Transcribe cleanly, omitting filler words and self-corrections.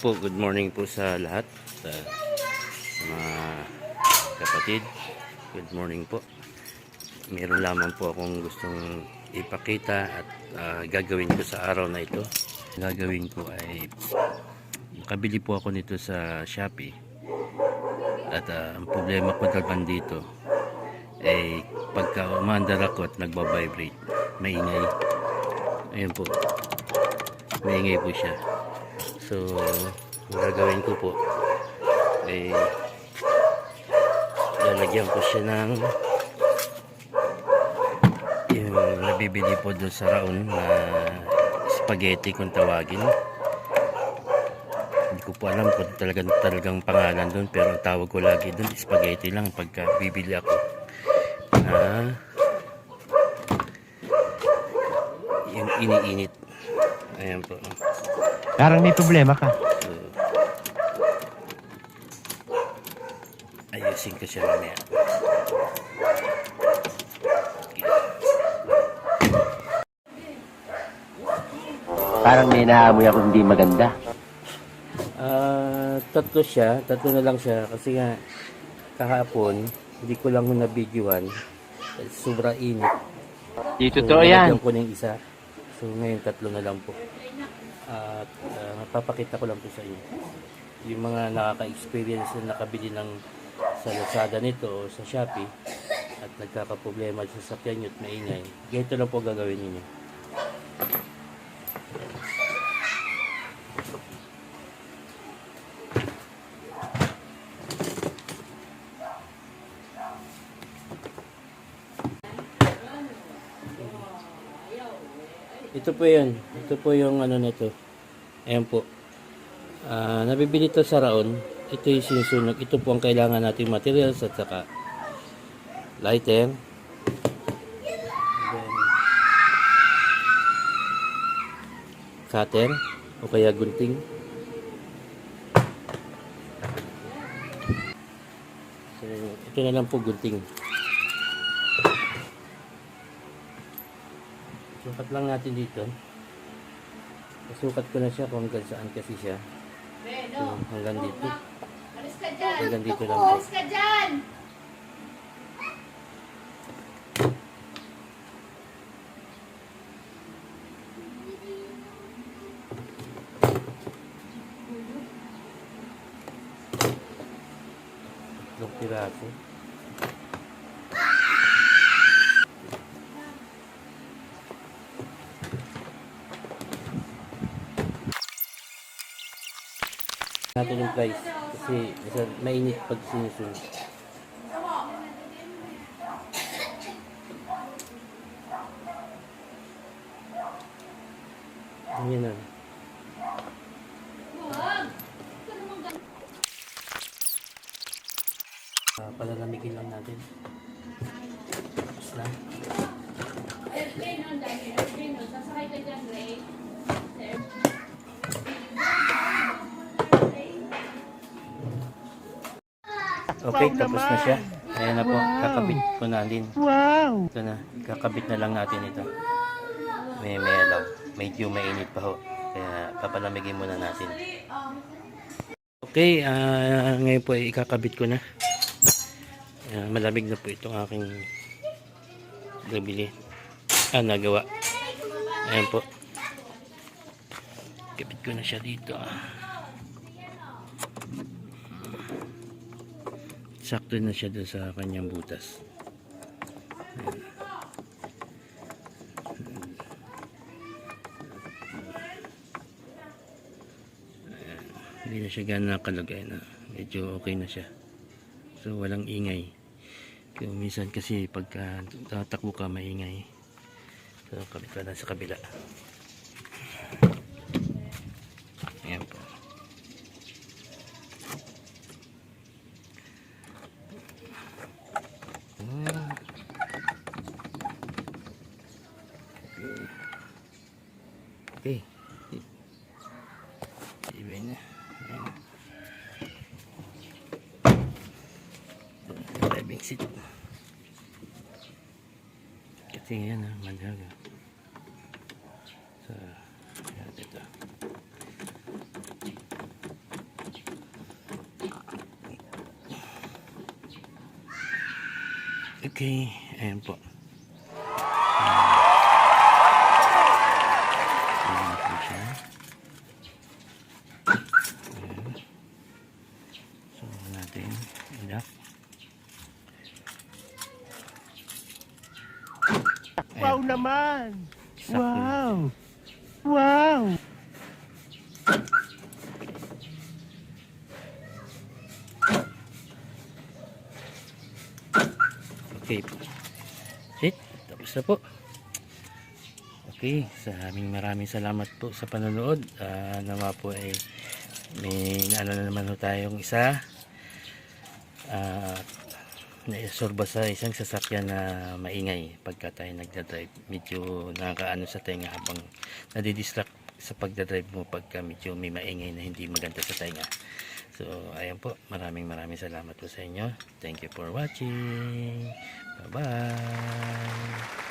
po, good morning po sa lahat, sa mga kapatid. Good morning po. Meron lamang po akong gustong ipakita at gagawin ko sa araw na ito. Gagawin ko ay nakabili po ako nito sa Shopee. At ang problema ko naman dito ay pagka umandar ako at nagbabibrate, maingay. Ayun po, maingay po siya. So, ang gagawin ko po ay lalagyan ko siya ng yung nabibili po doon sa Raon na spaghetti kung tawagin. Hindi ko po alam kung talagang pangalan doon, pero ang tawag ko lagi doon spaghetti lang pagka bibili ako na yung iniinit. Ayan po. Parang may problema ka. So, ayusin ko siya mamaya. Parang may naamoy ako hindi maganda. Tatlo na lang siya kasi nga kahapon hindi ko lang nabidyohan, sobra init. Di totoo yan. Nilagyan ko ng isa, so ngayon tatlo na lang po. At mapapakita ko lang po sa inyo yung mga nakaka-experience na nakabili ng sa Lazada nito o sa Shopee at nagkakaproblema sa sasakyan nyo at maingay. Ganito lang po gagawin niyo. Ito po yun. Ito po yung ano nito. Ayan po. Nabibili ito sa Raon. Ito yung sinusunog. Ito po ang kailangan nating materials at saka lighter. Then, cutter o kaya gunting. So, ito na lang po gunting. Sukat lang natin dito. Sukat ko na siya kung hanggang saan kasi siya. So, hanggang dito. Hanggang dito lang po. Alis ka dyan! Tatlong piraso. Natin yung price kasi mainit pag sinusunod. Yan na. Palalamigin lang natin. Tapos na. Sasakay ka dyan, Ray. Okay, tapos na siya. Ayan na po, kakabit ko na din. Wow! Ito na, kakabit na lang natin ito. May alaw. Medyo mainit pa ho. Kaya papalamigin muna natin. Okay, ngayon po ay ikakabit ko na. Malamig na po itong aking nabili. Nagawa. Ayan po. Kabit ko na siya dito. Sakto na siya doon sa kanyang butas. Hindi na siya gano'n nakalagay na. Medyo okay na siya. So walang ingay. Kaya minsan kasi pagka tatakbo ka maingay. So kabit pa lang sa kabila. Ayan po. Okay. Ibay na. Driving seat. Kasi yan mandaga. So, yan ito. Okay, ayan po. Ayan po siya. Ayan. So, natin ilak. Wow naman! Sakto. Wow! Wow! Okay po. Sit. Tapos na po. Okay. Maraming salamat po sa panonood. Nawa po ay may naano na naman ho tayong isa. Naisorba sa isang sasakyan na maingay pagka tayo nagdadrive. Medyo nakakaano sa tenga habang nadidistract sa pagdadrive mo pagka medyo may maingay na hindi maganda sa tenga. So, ayan po. Maraming salamat po sa inyo. Thank you for watching. Bye-bye.